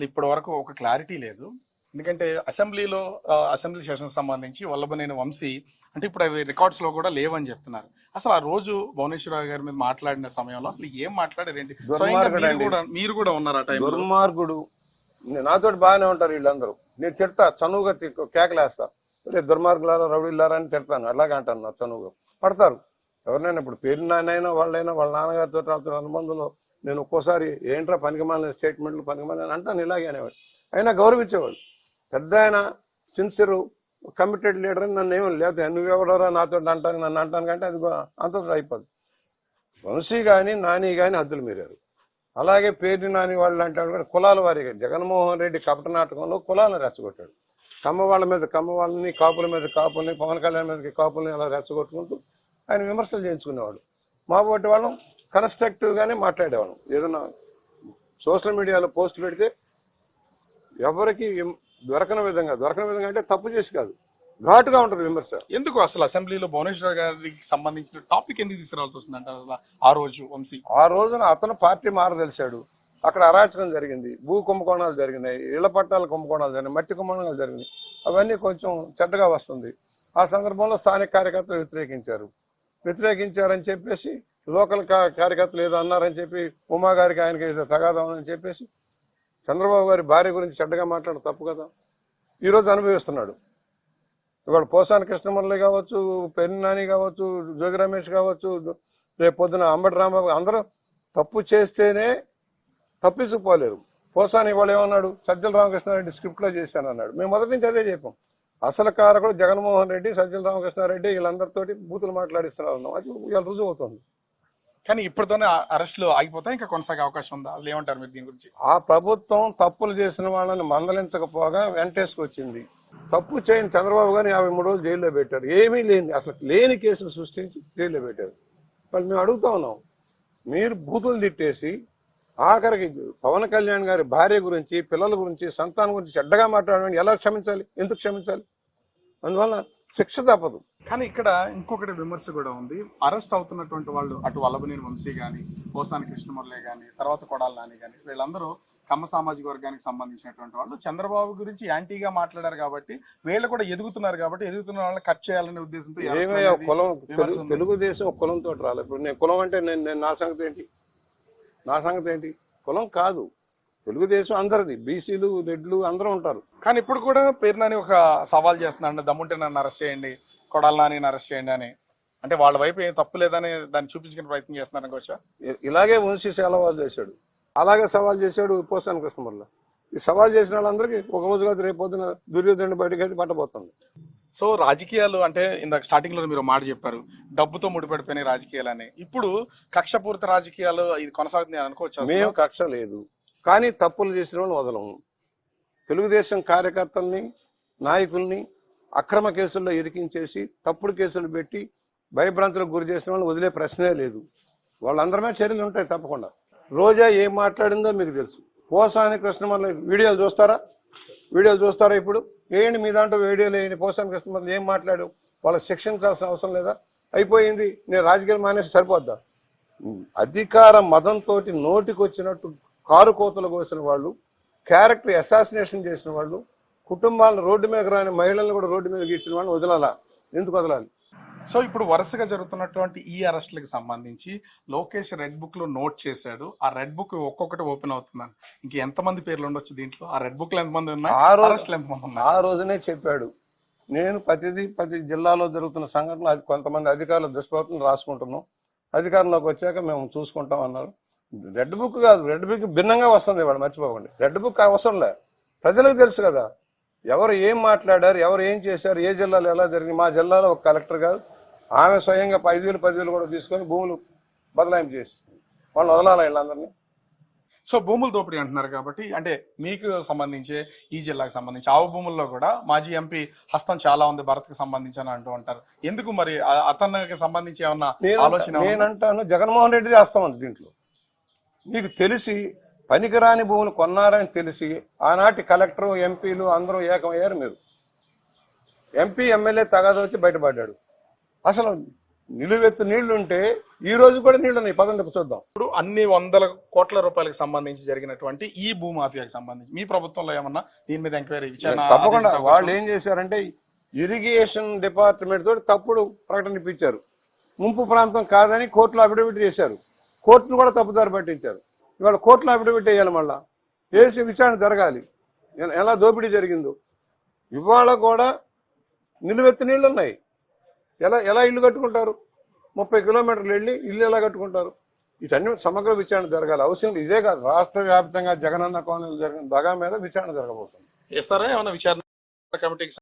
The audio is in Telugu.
ఇప్పటి వరకు ఒక క్లారిటీ లేదు. ఎందుకంటే అసెంబ్లీలో అసెంబ్లీ సెషన్ సంబంధించి వల్లభనేని వంశీ అంటే ఇప్పుడు అవి రికార్డ్స్ లో కూడా లేవని చెప్తున్నారు. అసలు ఆ రోజు భువనేశ్వరరావు గారి మీద మాట్లాడిన సమయంలో అసలు ఏం మాట్లాడారు ఏంటి? మీరు కూడా ఉన్నారు ఆ టైం. దుర్మార్గుడు. నాతో బాగానే ఉంటారు వీళ్ళందరూ. నేను తిడతా, చనువుగా కేకలేస్తా, దుర్మార్గులారా రౌడీలారా అని తిడతాను. అలాగే అంటాను, నా చనువుగా పడతారు. ఎవరినైనా ఇప్పుడు పేరు నాయనైనా వాళ్ళైనా వాళ్ళ నాన్నగారితో వాళ్ళతో అనుబంధంలో నేను ఒక్కోసారి ఏంట్రా పనికిమాలిన స్టేట్మెంట్లు పనికిమాలిన అంటాను, ఇలాగే అనేవాడు. అయినా గౌరవించేవాడు. పెద్ద ఆయన సిన్సియర్ కమిటెడ్ లీడర్ అని నన్ను ఏమీ లేదు. నువ్వెవడరా నాతో అంటాను, నన్ను అంటాను కంటే అది అంతతో అయిపోదు. వంశీ కానీ నాని కానీ హద్దులు మీరారు. అలాగే పేరు నాని వాళ్ళు అంటే కులాల వారిగా జగన్మోహన్ రెడ్డి కపట నాటకంలో కులాలను రెచ్చగొట్టాడు. కమ్మ వాళ్ళ మీద కమ్మ వాళ్ళని, కాపుల మీద కాపుల్ని, పవన్ కళ్యాణ్ మీదకి కాపుల్ని అలా రెచ్చగొట్టుకుంటూ ఆయన విమర్శలు చేయించుకునేవాడు. మా పోటీ వాళ్ళం కన్స్ట్రక్టివ్ గానే మాట్లాడేవాళ్ళం. ఏదన్నా సోషల్ మీడియాలో పోస్ట్ పెడితే ఎవరికి దొరకని విధంగా అంటే తప్పు చేసి కాదు, ఘాటుగా ఉంటుంది విమర్శ. ఎందుకు అసలు అసెంబ్లీలో భువనేశ్వర్ గారికి సంబంధించిన టాపిక్ ఎందుకు తీసుకురావాల్సి వస్తుంది అంటారు? ఆ రోజు వంశీ ఆ రోజున అతను పార్టీ మారదలిశాడు. అక్కడ అరాచకం జరిగింది, భూ కుంభకోణాలు జరిగినాయి, ఇళ్ల పట్టాల కుంభకోణాలు జరిగినాయి, మట్టి కుంభకోణాలు జరిగినాయి. అవన్నీ కొంచెం చెడ్డగా వస్తుంది. ఆ సందర్భంలో స్థానిక కార్యకర్తలు వ్యతిరేకించారని చెప్పేసి లోకల్ కార్యకర్తలు ఏదో అన్నారని చెప్పి ఉమా గారికి ఆయనకి ఏదో తగాదామని చెప్పేసి చంద్రబాబు గారి భార్య గురించి చెడ్డగా మాట్లాడడం తప్పు కదా. ఈరోజు అనుభవిస్తున్నాడు. ఇవాళ పోసాని కృష్ణమురళి కావచ్చు, పెన్ని నాని కావచ్చు, జోగి రమేష్ కావచ్చు, రేపు పొద్దున అంబటి రాంబాబు అందరూ తప్పు చేస్తేనే తప్పించుకోలేరు. పోసాని ఇవాళ ఏమన్నాడు? సజ్జల రామకృష్ణారెడ్డి స్క్రిప్ట్ లో చేశానన్నాడు. మేము మొదటి నుంచి అదే చెప్పాం. అసలు కారకుడు జగన్మోహన్ రెడ్డి, సజ్జల రామకృష్ణారెడ్డి వీళ్ళందరితోటి బూతులు మాట్లాడిస్తున్నారు అన్నాం. అది ఇవాళ రుజువు అవుతుంది. కానీ ఇప్పటితోనే అరెస్టులు ఆగిపోతాయి, ఇంకా కొనసాగే అవకాశం ఉందా? అసలు ఏమంటారు మీరు దీని గురించి? ఆ ప్రభుత్వం తప్పులు చేసిన వాళ్ళని మందలించకపోగా వెంటేసుకొచ్చింది. తప్పు చేయని చంద్రబాబు గారిని 53 రోజులు జైల్లో పెట్టారు. ఏమీ లేని, అసలు లేని కేసులు సృష్టించి జైల్లో పెట్టారు. వాళ్ళు మేము అడుగుతా ఉన్నాం, మీరు బూతులు తిట్టేసి ఆఖరికి పవన్ కళ్యాణ్ గారి భార్య గురించి, పిల్లల గురించి, సంతానం గురించి చెడ్డగా మాట్లాడమని ఎలా క్షమించాలి? ఎందుకు క్షమించాలి? అందువల్ల శిక్ష తప్పదు. కానీ ఇక్కడ ఇంకొకటి విమర్శ కూడా ఉంది. అరెస్ట్ అవుతున్నటువంటి వాళ్ళు అటు వల్లభనేని వంశీ గాని, పోసాని కృష్ణమురళి గాని, తర్వాత కొడాలి నాని గాని, వీళ్ళందరూ కమ్మ సామాజిక వర్గానికి సంబంధించినటువంటి వాళ్ళు చంద్రబాబు గురించి యాంటీగా మాట్లాడారు కాబట్టి వీళ్ళు కూడా ఎదుగుతున్నారు కాబట్టి ఎదుగుతున్న వాళ్ళని కట్ చేయాలనే ఉద్దేశంతో తెలుగుదేశం కులంతో రాలేదు. ఇప్పుడు నేను కులం అంటే నేను నా సంగతి ఏంటి? కులం కాదు, తెలుగుదేశం అందరిది. బీసీలు, రెడ్లు అందరూ ఉంటారు. కానీ ఇప్పుడు కూడా పేరు నాని ఒక సవాల్ చేస్తున్నాడు, దమ్ముంటే నన్ను అరెస్ట్ చేయండి, కొడాలి నాని అరెస్ట్ చేయండి అని. అంటే వాళ్ళ వైపు ఏం తప్పు లేదని దాన్ని చూపించుకునే ప్రయత్నం చేస్తున్నారు అనుకోవచ్చా? ఇలాగే వంశీ సవాల్ చేశాడు, అలాగే సవాల్ చేశాడు పోసాని కృష్ణమురళి. ఈ సవాల్ చేసిన వాళ్ళందరికీ ఒక రోజు కాదు రేపు పొద్దున దుర్యోధనుడి బయటకు అయితే పట్టబోతుంది. సో రాజకీయాలు అంటే ఇందాక స్టార్టింగ్ లో మీరు మాట చెప్పారు, డబ్బుతో ముడిపడిపోయిన రాజకీయాలు అని. ఇప్పుడు కక్షపూరిత రాజకీయాలు ఇది కొనసాగుతుంది అనుకోవచ్చు? మేము కక్ష లేదు, కానీ తప్పులు చేసిన వాళ్ళు వదలము. తెలుగుదేశం కార్యకర్తల్ని, నాయకుల్ని అక్రమ కేసుల్లో ఇరికించేసి తప్పుడు కేసులు పెట్టి భయభ్రాంతులకు గురి చేసిన వాళ్ళని వదిలే ప్రశ్నే లేదు. వాళ్ళందరమే చర్యలు ఉంటాయి తప్పకుండా. రోజా ఏం మాట్లాడిందో మీకు తెలుసు. పోసాని కృష్ణమురళి వీడియోలు చూస్తారా? ఇప్పుడు ఏంటి మీ దాంట్లో వీడియోలు ఏంటి? పోసాని కృష్ణమురళి ఏం మాట్లాడు? వాళ్ళకి శిక్షించాల్సిన అవసరం లేదా? అయిపోయింది, నేను రాజకీయాలు మానేసి సరిపోద్దా? అధికార మదంతో నోటికి వచ్చినట్టు కారు కోతలు కోసిన వాళ్ళు, క్యారెక్టర్ అసాసినేషన్ చేసిన వాళ్ళు, కుటుంబాలను రోడ్డు మీద రాని మహిళలను కూడా రోడ్డు మీద గీర్చిన వాళ్ళని వదలాలా? ఎందుకు వదలాలి? సో ఇప్పుడు వరుసగా జరుగుతున్నటువంటి ఈ అరెస్టులకు సంబంధించి లోకేష్ రెడ్ బుక్ లో నోట్ చేశాడు. ఆ రెడ్ బుక్ ఒక్కొక్కటి ఓపెన్ అవుతుందని ఇంక ఎంతమంది పేర్లు ఉండొచ్చు దీంట్లో? ఆ రెడ్ బుక్ లో ఎంతమంది ఉన్నాయి? ఆ రోజునే చెప్పాడు, నేను ప్రతి జిల్లాలో జరుగుతున్న సంఘటనలు అది కొంతమంది అధికారుల దృష్టి రాసుకుంటున్నాం, అధికారంలోకి వచ్చాక మేము చూసుకుంటాం అన్నారు. రెడ్ బుక్ కాదు, రెడ్ బుక్ భిన్నంగా వస్తుంది. వాడు మర్చిపోకండి, రెడ్ బుక్ అవసరంలే. ప్రజలకు తెలుసు కదా ఎవరు ఏం మాట్లాడారు, ఎవరు ఏం చేశారు, ఏ జిల్లాలో ఎలా జరిగింది. మా జిల్లాలో ఒక కలెక్టర్ గారు ఆమె స్వయంగా 5,000 కూడా తీసుకొని భూములు బదలాయింపు చేస్తుంది. వాళ్ళు వదలాలా వీళ్ళందరినీ? సో భూములు దోపిడీ అంటున్నారు కాబట్టి, అంటే మీకు సంబంధించి ఈ జిల్లాకు సంబంధించి ఆవు భూముల్లో కూడా మాజీ ఎంపీ హస్తం చాలా ఉంది భరత్కి సంబంధించి అని అంటూ ఉంటారు. ఎందుకు మరి అతనికి సంబంధించి ఏమన్నా ఆలోచన? నేనంటాను జగన్మోహన్ రెడ్డి హస్తం ఉంది దీంట్లో. మీకు తెలిసి పనికిరాని భూములు కొన్నారని తెలిసి ఆనాటి కలెక్టర్, ఎంపీలు అందరూ ఏకమయ్యారు. మీరు ఎంపీ, ఎమ్మెల్యే తగాదా వచ్చి బయటపడ్డాడు. అసలు నిలువెత్తు నీళ్లు ఉంటే ఈ రోజు కూడా నీళ్లు ఉన్నాయి. పదండి చూద్దాం. ఇప్పుడు అన్ని 100 కోట్ల రూపాయలకు సంబంధించి జరిగినటువంటి ఈ భూమాఫియాకి సంబంధించి మీ ప్రభుత్వంలో ఏమన్నా దీని మీద ఎంక్వైరీ విచారణ తప్పకుండా వాళ్ళు ఏం చేశారంటే ఇరిగేషన్ డిపార్ట్మెంట్ తోటి తప్పుడు ప్రకటన ఇప్పించారు. ముంపు ప్రాంతం కాదని కోర్టులో అఫిడవిట్ చేశారు. కోర్టును కూడా తప్పుదారి పట్టించారు. ఇవాళ కోర్టులో అఫిడవిట్ వేయాలి, మళ్ళా వేసి విచారణ జరగాలి ఎలా దోపిడీ జరిగిందో. ఇవాళ కూడా నిలువెత్తు నీళ్లు ఉన్నాయి. ఎలా ఇల్లు కట్టుకుంటారు? 30 కిలోమీటర్లు వెళ్ళి ఇల్లు ఎలా కట్టుకుంటారు? వీటన్ని సమగ్ర విచారణ జరగాలి. అవసరం ఇదే కాదు, రాష్ట్ర వ్యాప్తంగా జగనన్న కోణంలో జరిగిన దగా మీద విచారణ జరగబోతుంది. చేస్తారా ఏమన్నా విచారణ కమిటీకి